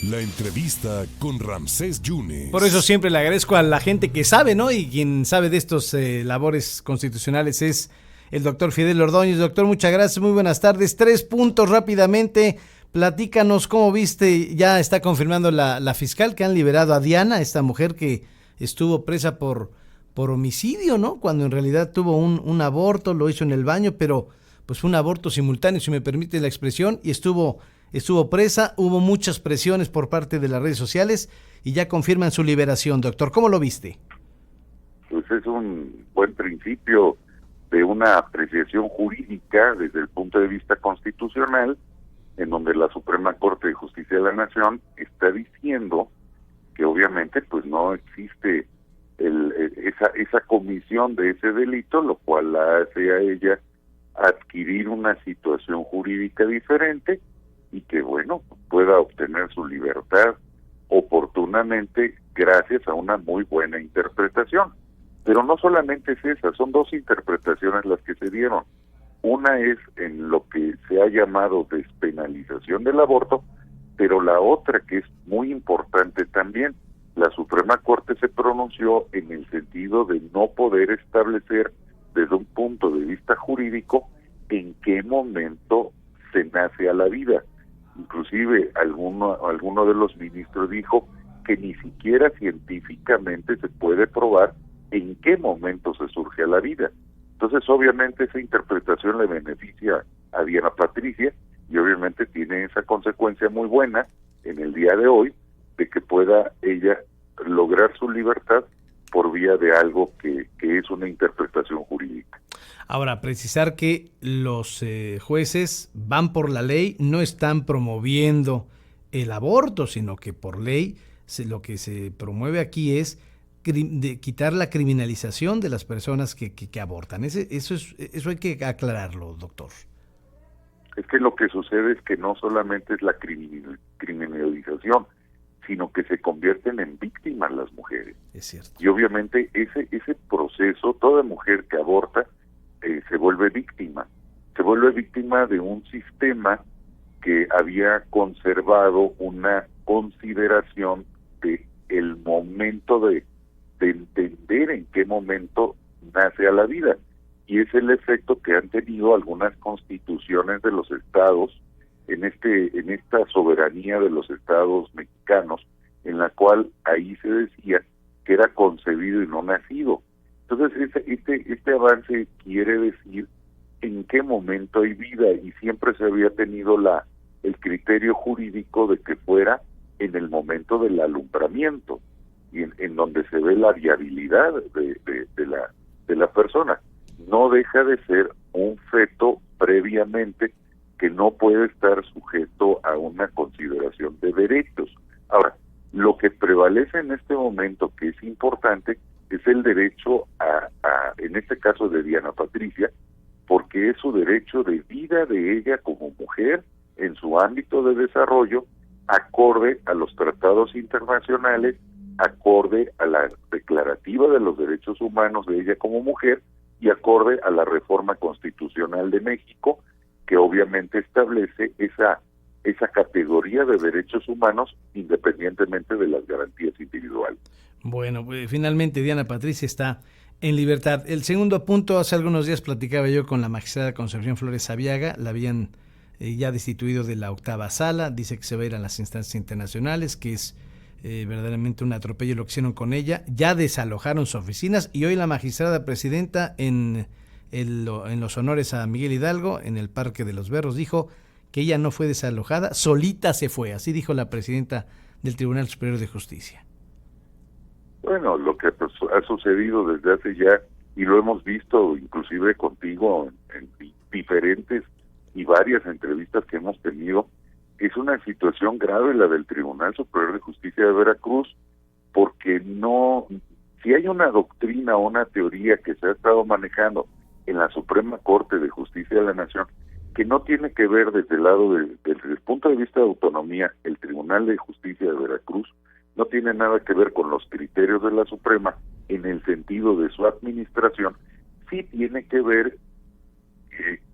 La entrevista con Ramsés Yunes. Por eso siempre le agradezco a la gente que sabe, ¿no? Y quien sabe de estos labores constitucionales es el doctor Fidel Ordóñez. Doctor, muchas gracias, muy buenas tardes. 3 puntos rápidamente. Platícanos cómo viste, ya está confirmando la fiscal que han liberado a Diana, esta mujer que estuvo presa por homicidio, ¿no? Cuando en realidad tuvo un aborto, lo hizo en el baño, pero pues fue un aborto simultáneo, si me permite la expresión, y estuvo presa. Hubo muchas presiones por parte de las redes sociales y ya confirman su liberación. Doctor, ¿cómo lo viste? Pues es un buen principio de una apreciación jurídica desde el punto de vista constitucional, en donde la Suprema Corte de Justicia de la Nación está diciendo que obviamente pues no existe esa comisión de ese delito, lo cual la hace a ella adquirir una situación jurídica diferente y que, bueno, pueda obtener su libertad oportunamente gracias a una muy buena interpretación. Pero no solamente es esa, son 2 interpretaciones las que se dieron. Una es en lo que se ha llamado despenalización del aborto, pero la otra, que es muy importante también, la Suprema Corte se pronunció en el sentido de no poder establecer desde un punto de vista jurídico en qué momento se nace a la vida. Inclusive alguno de los ministros dijo que ni siquiera científicamente se puede probar en qué momento se surge a la vida. Entonces, obviamente, esa interpretación le beneficia a Diana Patricia y obviamente tiene esa consecuencia muy buena en el día de hoy de que pueda ella lograr su libertad por vía de algo que es una interpretación jurídica. Ahora, precisar que los jueces van por la ley, no están promoviendo el aborto, sino que por ley lo que se promueve aquí es quitar la criminalización de las personas que abortan. Eso hay que aclararlo, doctor. Es que lo que sucede es que no solamente es la criminalización, sino que se convierten en víctimas las mujeres. Es cierto. Y obviamente ese proceso, toda mujer que aborta se vuelve víctima de un sistema que había conservado una consideración de el momento de entender en qué momento nace a la vida, y es el efecto que han tenido algunas constituciones de los estados en esta soberanía de los estados mexicanos, en la cual ahí se decía que era concebido y no nacido. Entonces este avance quiere decir en qué momento hay vida, y siempre se había tenido el criterio jurídico de que fuera en el momento del alumbramiento y en donde se ve la viabilidad de la persona. No deja de ser un feto previamente que no puede estar sujeto a una consideración de derechos. Ahora, lo que prevalece en este momento, que es importante, es el derecho en este caso de Diana Patricia, porque es su derecho de vida de ella como mujer en su ámbito de desarrollo, acorde a los tratados internacionales, acorde a la declarativa de los derechos humanos de ella como mujer y acorde a la reforma constitucional de México, que obviamente establece esa categoría de derechos humanos independientemente de las garantías individuales. Bueno, pues finalmente Diana Patricia está en libertad. El segundo punto, hace algunos días platicaba yo con la magistrada Concepción Flores Sabiaga, la habían ya destituido de la 8ª sala, dice que se va a ir a las instancias internacionales, que es verdaderamente un atropello lo que hicieron con ella, ya desalojaron sus oficinas y hoy la magistrada presidenta en los honores a Miguel Hidalgo, en el Parque de los Berros, dijo que ella no fue desalojada, solita se fue, así dijo la presidenta del Tribunal Superior de Justicia. Bueno, lo que ha sucedido desde hace ya, y lo hemos visto inclusive contigo en diferentes y varias entrevistas que hemos tenido, es una situación grave la del Tribunal Superior de Justicia de Veracruz, porque si hay una doctrina o una teoría que se ha estado manejando en la Suprema Corte de Justicia de la Nación, que no tiene que ver desde el lado desde el punto de vista de autonomía, el Tribunal de Justicia de Veracruz no tiene nada que ver con los criterios de la Suprema en el sentido de su administración, sí tiene que ver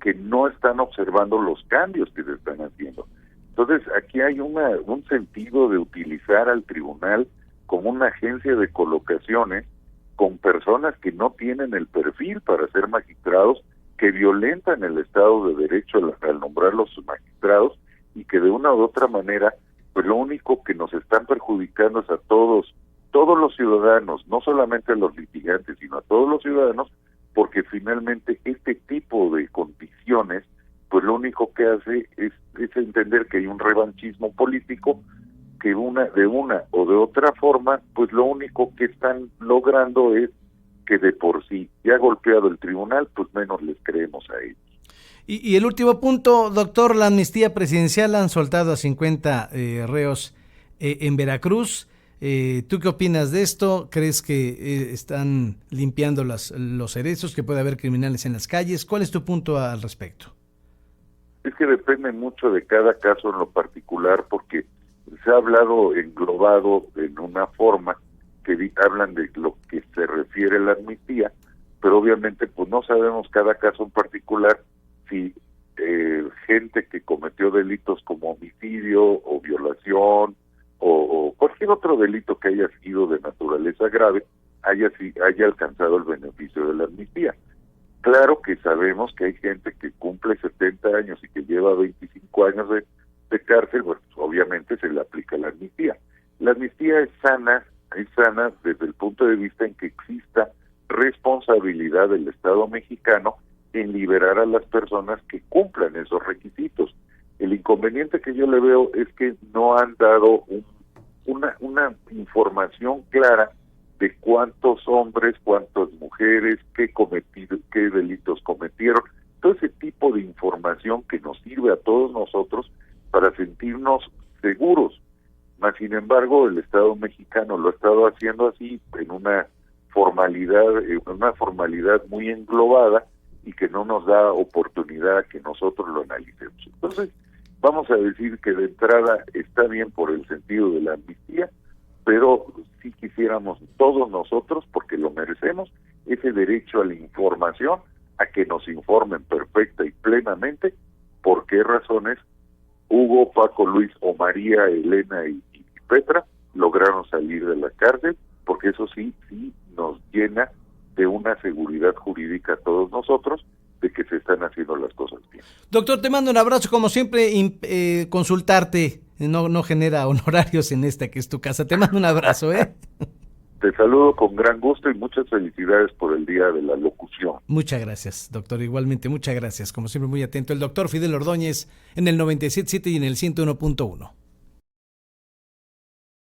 que no están observando los cambios que se están haciendo. Entonces, aquí hay un sentido de utilizar al tribunal como una agencia de colocaciones con personas que no tienen el perfil para ser magistrados, que violentan el Estado de Derecho al nombrar los magistrados y que de una u otra manera, pues lo único que nos están perjudicando es a todos los ciudadanos, no solamente a los litigantes, sino a todos los ciudadanos, porque finalmente este tipo de condiciones, pues lo único que hace es entender que hay un revanchismo político, que de una o de otra forma, pues lo único que están logrando es que de por sí ya golpeado el tribunal, pues menos les creemos a ellos. Y el último punto, doctor, la amnistía presidencial, han soltado a 50 reos en Veracruz. ¿Tú qué opinas de esto? ¿Crees que están limpiando los cerezos, que puede haber criminales en las calles? ¿Cuál es tu punto al respecto? Es que depende mucho de cada caso en lo particular, porque se ha hablado englobado en una forma que hablan de lo que se refiere a la amnistía, pero obviamente pues no sabemos cada caso en particular si gente que cometió delitos como homicidio o violación o cualquier otro delito que haya sido de naturaleza grave haya alcanzado el beneficio de la amnistía. Claro que sabemos que hay gente que cumple 70 años y que lleva 25 años de cárcel, pues obviamente se le aplica la amnistía. La amnistía es sana desde el punto de vista en que exista responsabilidad del Estado mexicano en liberar a las personas que cumplan esos requisitos. El inconveniente que yo le veo es que no han dado una información clara de cuántos hombres, cuántas mujeres, qué delitos cometieron, todo ese tipo de información que nos sirve a todos nosotros para sentirnos seguros. Mas, sin embargo, el Estado mexicano lo ha estado haciendo así en una formalidad muy englobada y que no nos da oportunidad a que nosotros lo analicemos. Entonces, vamos a decir que de entrada está bien por el sentido de la amnistía, pero sí quisiéramos todos nosotros, porque lo merecemos, ese derecho a la información, a que nos informen perfecta y plenamente por qué razones Hugo, Paco, Luis o María, Elena y Petra lograron salir de la cárcel, porque eso sí nos llena de una seguridad jurídica a todos nosotros de que se están haciendo las cosas bien. Doctor, te mando un abrazo, como siempre, consultarte no genera honorarios en esta que es tu casa. Te mando un abrazo, Te saludo con gran gusto y muchas felicidades por el Día de la Locución. Muchas gracias, doctor. Igualmente, muchas gracias. Como siempre, muy atento. El doctor Fidel Ordóñez en el 97.7 y en el 101.1.